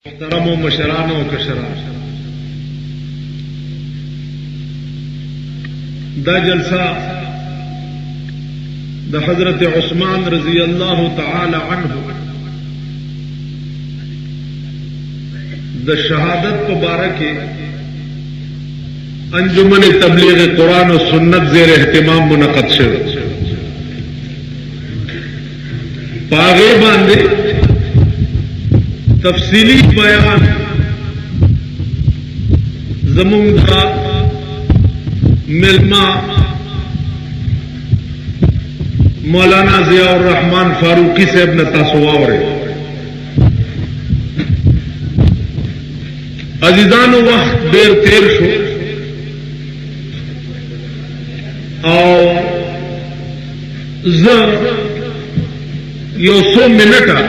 محترم و مشران و کشران دا جلسہ دا حضرت عثمان رضی اللہ تعالی عنہ دا شہادت مبارک انجمن تبلیغ قرآن و سنت زیر اہتمام منعقد شد پاغے باندھے تفصیلی بیان زمونگا ملما مولانا ضیاء الرحمان فاروقی صاحب نے تاسواورے عزیزان وقت دیر تیر شو اور یو 100 منٹا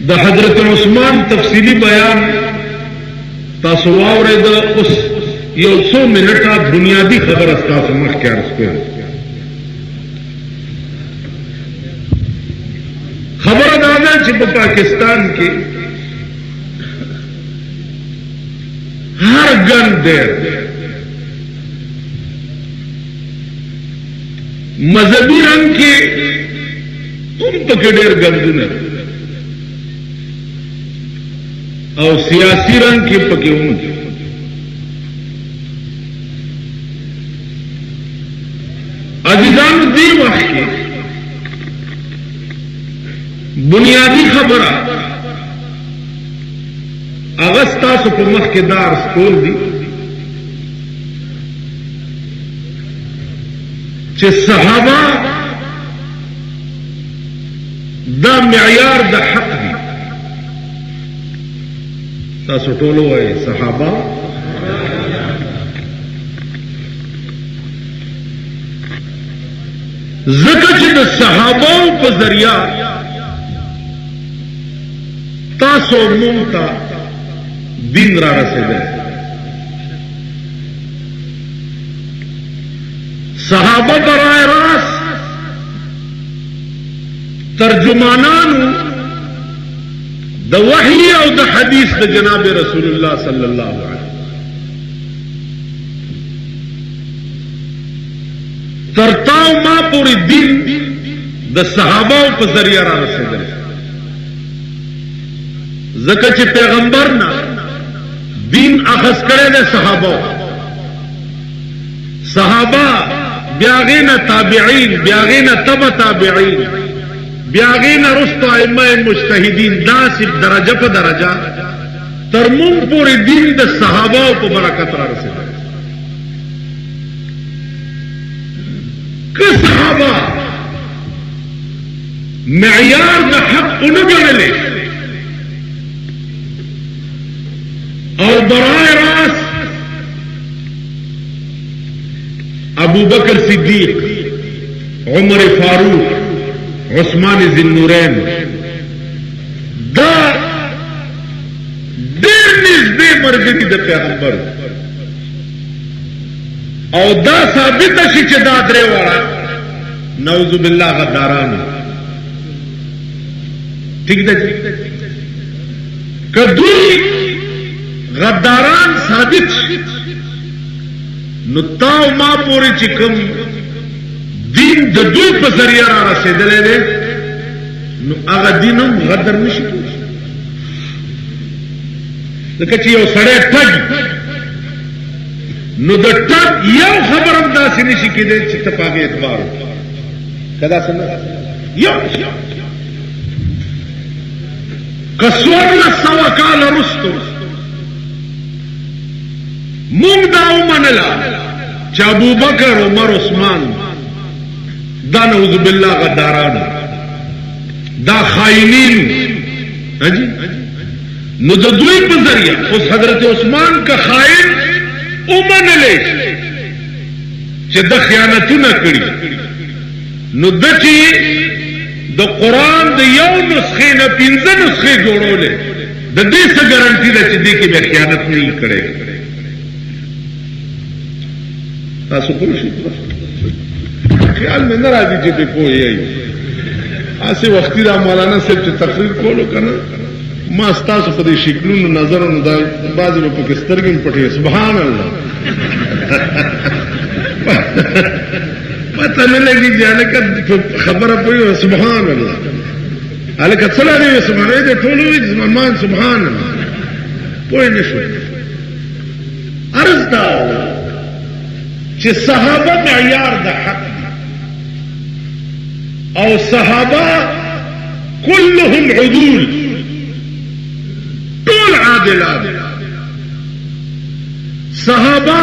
دا حضرت عثمان تفصیلی بیان تاسواورے دا اس یو 100 منٹا بنیادی خبر استا سمجھ کے عرض پہ خبر ادا چھ پاکستان کی ہر گن دیر مذہبی رنگ کی تم پکے ڈیر گندنے اور سیاسی رنگ کی پکے ہوں گے عزیزان الدین وقت کی بنیادی خبر اگستا سپمخ کے دار سکول دی کہ صحابہ دا معیار دا حق دی تاسو ټولو وایي صحابه ځکه چې د صحابو په ذریعہ تاسو مونږ ته دین را رسېدلی صحابه برای راست ترجمانانو د وحی او د حدیث د جناب رسول الله صلی الله علیه ترتاو ما پوری دین د صحابه په ذریعہ را رسیدل ځکه چې پیغمبر نه دین اخذ کړي د صحابه بیاغین تابعین بیاغین تبع تابعین بیاغین رست ائمه مجتهدین داسب درجه په درجه ترمون پوری دین د صحابه په برکت را رسیدل که صحابه معیار د حق ونګڼلې او برای راست ابو بکر صدیق عمر فاروق عثمان ذی النورین دا ډېر نږدې مرګري د پیغمبر او دا ثابت شي چې دا درې واړه نعوذ بالله غداران ٹھیک ده کدوی غداران ثابت شي نو تاو ما پوری چې کوم دین د دوی په ذریعہ را رسېدلی دی نو هغه دین هم غدر نشي کولی ځکه چې یو سړی ټګ نو د ټګ یو خبر هم داسې نشي کېدی چې ته په هغې اعتبار وکړې که داسې نه یو که 1400 کاله وروستو مونږ دا ومنله چې ابوبکر عمر عثمان دا نعوذ بالله غداران دا خائنین نو د دوی په ذریعہ اوس حضرت عثمان کا خائن ومنلې چې د خیانتونه کړي نو د چې د قرآن د یو نسخې نه 15 نسخې جوړولې د دې څه ګارانټي ده چې دې کې به خیانت نه کړي تاسو پوه شئ خیال میں نہ راځي چې په پوهیږي اسې وختي دا مولانا صاحب چې تقریر کولو کنه ما ستاسو په دې شکلونو نظرونو دا بعضې به پکې سترګې م پټې سبحان الله پته نه لګي چې هلکه خبره پوهېږي سبحان الله هلکه څه لرې وې سبحان الله دې ټول وایي مسلمان سبحان الله پوه نه شو عرض دا چې صحابه معیار د حق او صحابه كلهم عدول طول عادلات صحابه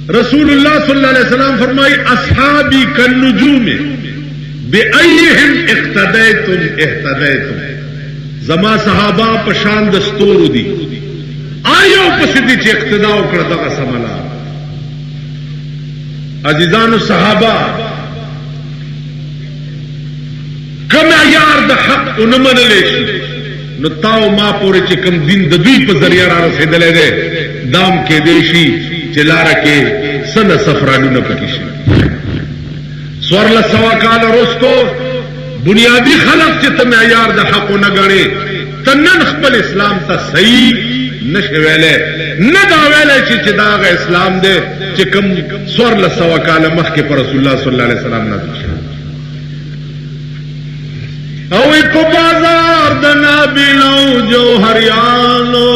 رسول الله صلی اللہ علیہ وسلم فرمائی اصحابی کالنجوم بأیہم اقتدیتم اہتدیتم زما صحابہ پشان دستور دی آیو پسیدی چی اقتداء کردگا سملا عزیزان صحابہ کم عیار دا حق انمن لیشی نو تاو ما پوری چی کم دین دا دوی پا ذریعہ را رسیدلے گئے دام کے دیشی چلارا کے سن سفرانو نہ پکیشی سورل سوا کال رستو بنیادی خلق چی تم عیار دا حقو نگڑے تنن خپل اسلام تا صحیح نشے ویلے ندا ویلے چی داغ اسلام دے چی کم سورل سوا کال مخ کے پر رسول اللہ صلی اللہ علیہ وسلم نہ دیشی اوی کو بازار دنا بینو جو ہریانو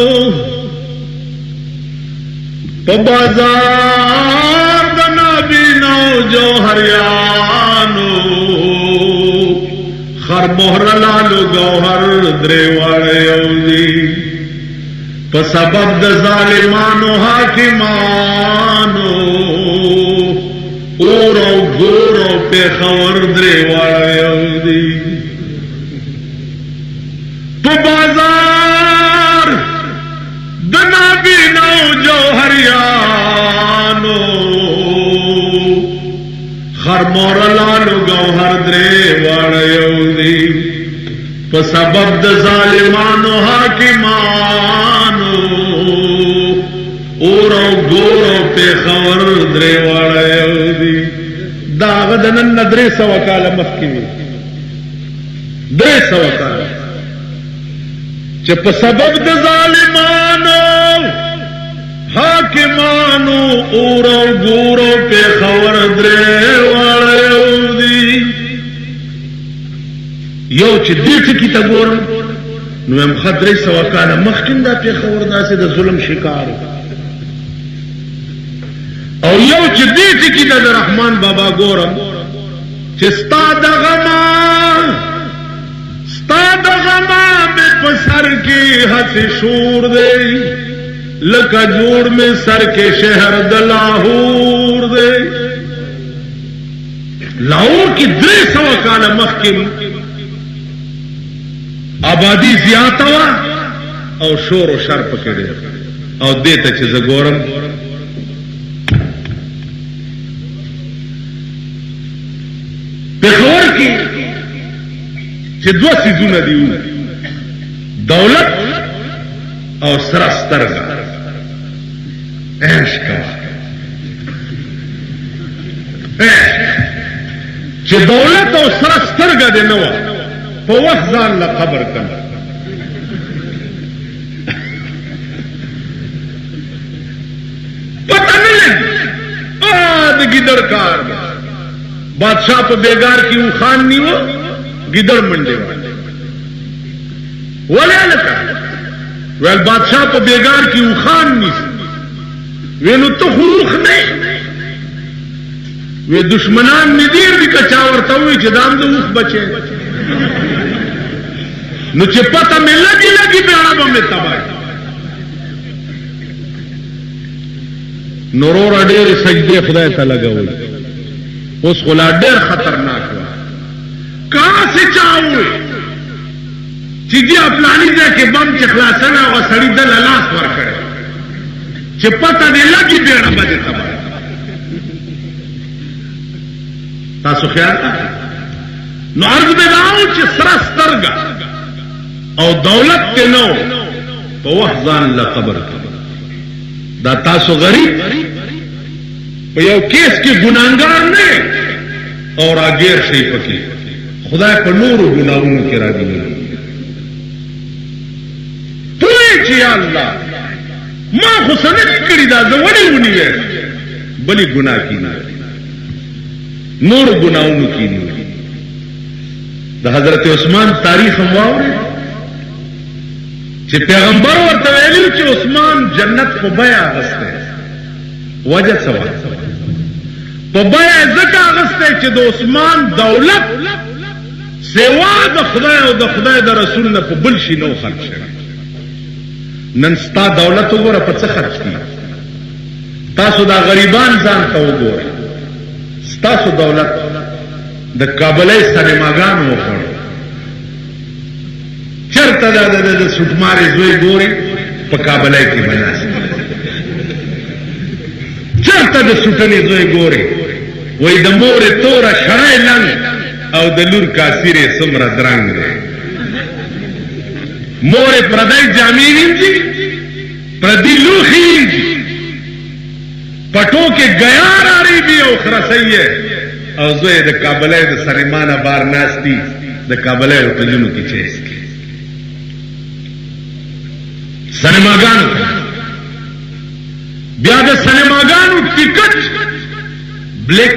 تو بازار دنا بینو جو ہریانو خر مہر لالو گوہر دریوڑے اوزی تو سبب د ظالمانو حاکمانو اورو گورو پہ خور دریوڑے اوزی تو بازار دنا بینو جو ہریانو خر مور لالو گوہر درے واڑیوزی پا سبب د ظالمانو حاکمانو اورو گورو پہ خور درے واڑیوزی داغ دنن درے سوکال مخکیوی درے سوکال چپ سبب د ظالمانو حاکمانو اورو گورو پہ خور درے واڑیو دی یو چی دیٹ کی تا گورم نو ام خدری سوکانا مخکن دا پہ خور دا سے دا ظلم شکار او یو چی دیٹ کی دا رحمان بابا گورم چی ستا دا غمان میں پسر کی ہنسی شور دے لکا جوڑ میں سر کے شہر دلاہور دے لاہور کی 300 کال مخکم آبادی زیادہ ہوا اور شور و شر پکڑے اور دیتا چیز گورم پخور کی دو سیزونه دیو دولت او سرسترگا عیش کا چه دولت او سرسترگا دی نوا پا وقت ځان له قبر کن پتہ نه لگی د گیدڑ کار بادشاہ پا بیگار کی او خان نیو گدڑ منڈے والے لکا ویل بادشاہ پا بیگار کی اوخان نیسی ویلو تو خروخ نہیں وی دشمنان ندیر دی کچاورتاوی چه دام دو اوخ بچے نو چه پتا میں لگی بیانا با میں تبائی نورور اڈیر سجدے خدای تا لگا ہوئی اس خلا ڈیر خطرناک ہوا کہاں سے چاہوئے چیزیں اپلانی دے کہ بم چخلاسنا و سڑی دل اللہ سور کرے چھ پتہ دے لگی بیڑا بجے تباہ تاسو خیال تا نو عرض بداؤں چھ سرسترگا او دولت تے نو تو وحضان لقبر دا تاسو غریب یو کیس کی گناہگار نے اور آگیر شئی پکی خدای په نورو ګناہوں کې راځي پوهې چې یا الله ما خو سنت کړی دا زه ولې ونیوې بلې ګناه کینی نور ګناہوں کینی د حضرت عثمان تاریخ هم واورئ چې پیغمبر ورته ویلي چې عثمان جنت په بیه اغستی وجه څه وه په بیه ځکه اغستی چې د عثمان دولت سوا د خدای او د خدای د رسول نه په بل شي نو خرج شوی نن ستا دولت وګوره په څه خرج کیږي تاسو دا غریبان ځان ته وګورئ ستاسو دولت د کابلۍ سینماګانو وخوړو چرته دا د سټمارې زوی ګوري په کابلۍ کې بناست چرته د سټنې زوی ګوري وای د مورې توره شړی لنګ او د لور کاسیرې څومره درنګ دی مورې پردی جامې وینځي پردي لوښي وینځي پټو کې ګیا راریږي او خرسۍ او زوی د کابلۍ د سینما بار ناستی د کابلۍ هوټلونو کې چیس کې سینماګانو بیا د سینماګانو ټیکټ بلیک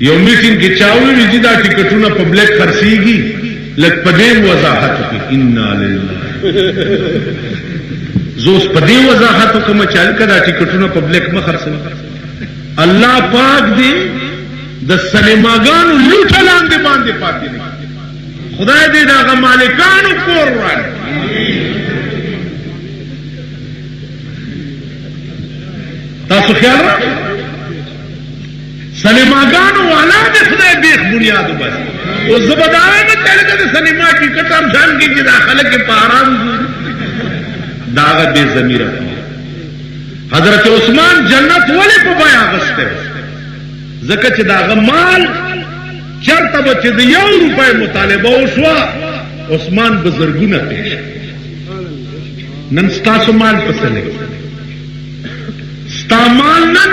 یو میټینګ کې چاوي چې دا ټیکټونه په بلیک خرڅيږي لکه په دې وضاحت کې ان لله زوس په دې وضاحت کوم چل کړه ټیکټونه په بلیک ما خرڅوي الله پاک دې د سینماګانو لوټلان دې باندې پاتې نه خدای دې دا مالکانو کور وړي تاسو خیال را سینماګانو والا دې خدای بیخ بنیاد بس او زبردار نه تلګه د سینما کې کټم ځان کې چې داخله کې پارام داغه بے ضمیره حضرت عثمان جنت ولې په بیه اغسته ځکه چې داغه مال چرته به چې د 1 روپۍ مطالبه وشوه عثمان بزرګونه پیش نن ستاسو مال پسې لګي ستا مال نن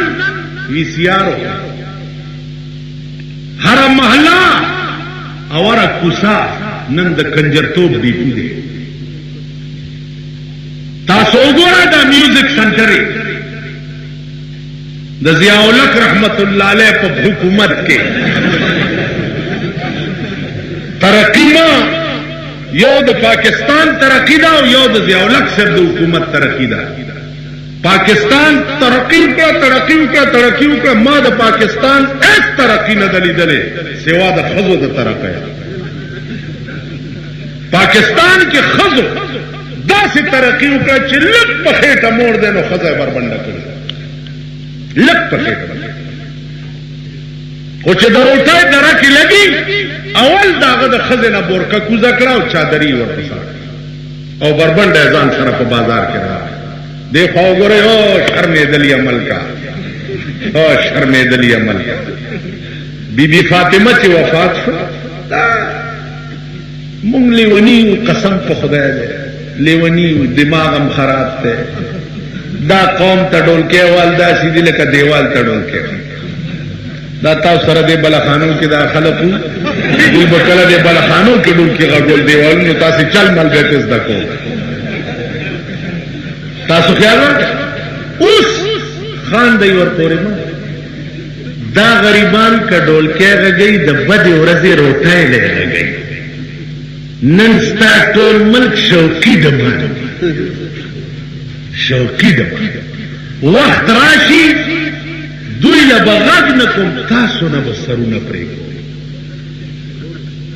وی سی آر هر محله اوره کوسا نن د کنجرتوب ډیپو دی تاسو وګورئ دا میوزک سنټر د ضیاء الحق رحمت الله علیه په حکومت کې ترقی ما یو د پاکستان ترقی دا او یو د ضیاء الحق صاحب د حکومت ترقی دا پاکستان ترقی وکړه ما د پاکستان هیڅ ترقی نه دلیدلې سوا د خزو د ترقی پاکستان کې خزو داسې ترقی وکړه چې لږ په خېټه موړ دی نو ښځه یې بربنډه کړي لږ په خېټه خو چې د روټۍ دره کې لګي اول د هغه د ښځې نه بورکه کوزه کړه او چادري یې ورپسې او بربنډه یې ځان سره په بازار کې راغی دی خوا وګورئ او شرمېدلي عمل کا او شرمېدلي عمل کا بی بی فاطمه چې وفات شو مونږ لیوني قسم په خدای دی لیونی دماغ هم خراب ته دا قوم ته ډولکې والدا سیدی لکه دیوال ته ډولکې دا تاسو سره د بلخانو کې دا خلقو دوی به کله د بلخانو کې ډولکې غړول دیوالونو تاسو چل مل به تاسو دکو تاسو خیال اوس خان دی ورپورې دا غریبان کا ډولکې غږی د بد ورځې روټۍ لګي نن ستا ټول ملک شوقي دمان وخت راشي دوی له بغاګ نه کوم تاسو نه بسرونه پرېږدي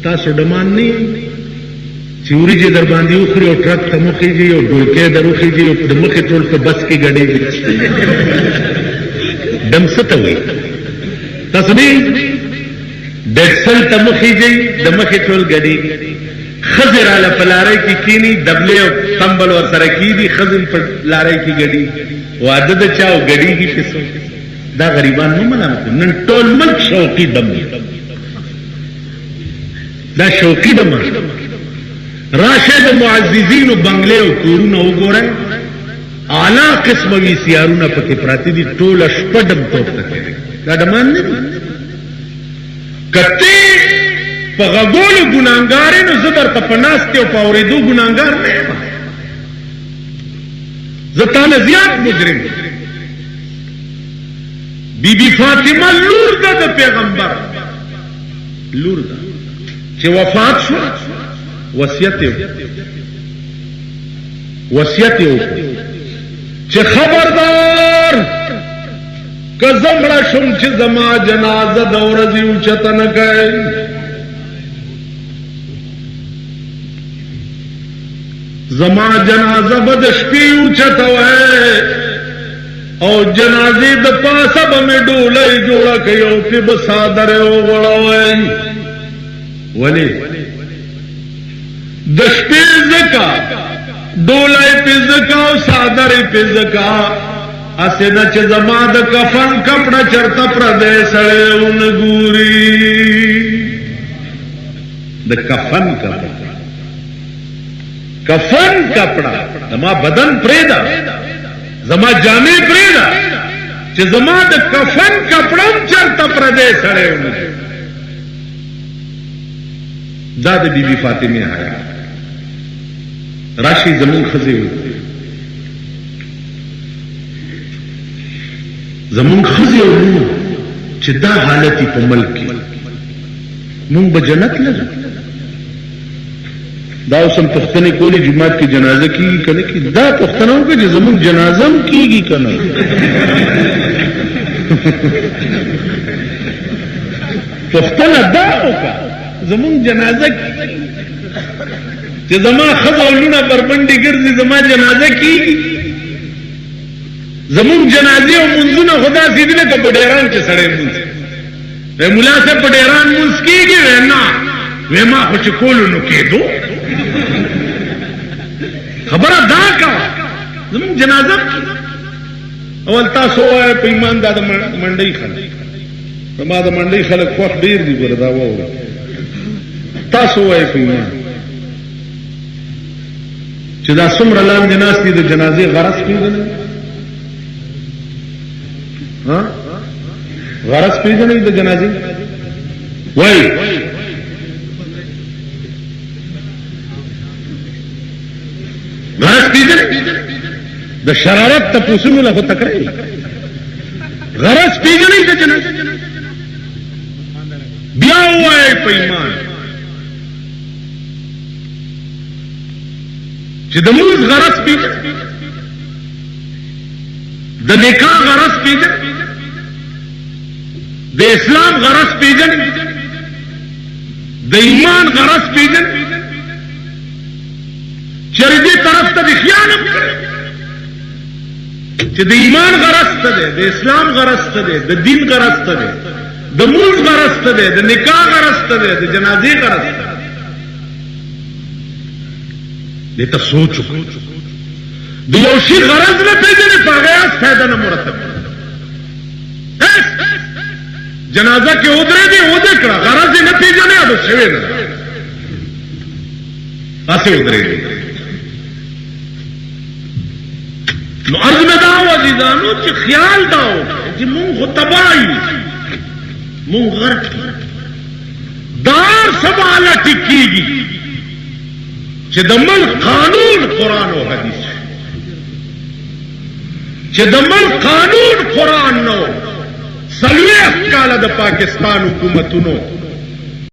تاسو ډمان نه چې وریجې در باندې وخوري او ټرک ته مخېږي او ډولکې در وخېږي او د مخې ټول په بس کې ګډېږي ډم څه ته وایي تاسو نه ډېکسل ته مخېږي د مخې ټول ګډېږي خزر علی پلارای کی کینی دبلې او تمبل ور سره کیدی خزر په لارای کی غړي واده د چاو غړي کی پسو دا غریبان نه ملامت نن ټول ملک شوقي دم دا شوقي دم راشد معززین او بنگلې او کورونه وګورئ اعلی قسم وی سیارونه پکې پراتی دي ټول شپډم توپ تکي دا دمان نه کته په غوګولو ګناګار نو زبر په پناست او په اورېدو ګناګار نه یم زه تانه زیات مجرم بی بی فاطمه لور ده د پیغمبر لور ده چې وفات شو وصیت یو چې خبردار که زمړه شم چې زما جنازه د ورځې اوچته نه کوي زما جنازه به د شپې اوچته وای او جنازې د پاسه به مې ډولۍ جوړه کوي او پې به څادرې وغوړوئ ولې د شپې ځکه ډولۍ پې ځکه او څادرې پې ځکه اسې نه چې زما د کفن کپړه چرته پردی سړی ونه ګوري د کفن کپړه زما بدن پرېږده زما جامې پرېږده چې زما د کفن کپړه هم چرته پردی سړی ونه ګوري دا د بی بی فاطمه حیا راشي زمون ښځې زمون ښځې ورونو چې دا حالت په ملک کې مونږ به جنت لرو دا اوس هم پوښتنې کولې جومات کې جنازه کېږي که نه کېږي دا پوښتنه وکړه چې زمونږ جنازه هم کېږي که نه پوښتنه دا وکړه زمونږ جنازه چې زما ښځه او لونه بربنډې ګرځي زما جنازه کېږي زمونږ جنازې او منځونه خو داسې دي لکه په ډیران کې سړی مونځ وی ملا صاحب په ډیران مونځ کېږي وی نه وی ما خو چې کولو نو کېدو خبره دا کوه زمونږ جنازه اول تاسو ووایه په ایمان دا د منډۍ خلک زما د منډۍ خلک خوښ ډېر دي ګوره دا واوره تاسو ووایه په ایمان چې دا څومره لاندې ناست دي د جنازې غرض پېژنئ غرض پېژنئ د جنازې وایي غرض پېژنئ د شرارت تپوسونو له خو تکرئ غرض پېژنئ د جنازې بیا ووایئ په ایمان چې د مونځ غرض پېژنئ د نکاح غرض پېژنئ د اسلام غرض پېژنئ د ایمان غرض پېژنئ چې دې طرف ته د خیال هم کړئ چې د ایمان غرض څه دی د اسلام غرض څه دی د دین غرض څه دی د مونځ غرض څه دی د نکاح غرض څه دی د جنازې غرض څه دی دې ته سوچ وکړه د یو شي غرض نه پېژنې په هغه یې فایده نه مرتب جنازه کې ودرېږي وده کړه غرض یې نه پېژنې به شوې نه هسې ودرېږي نو عرض مې دا و عزیزانو چې خیال دا وکړه چې مونږ خو تباه یو مونږ غرق دار سبا له ټیکېږي چې د ملک قانون قرآن او حدیث چې د ملک قانون قرآن نو 40 کاله د پاکستان حکومتونو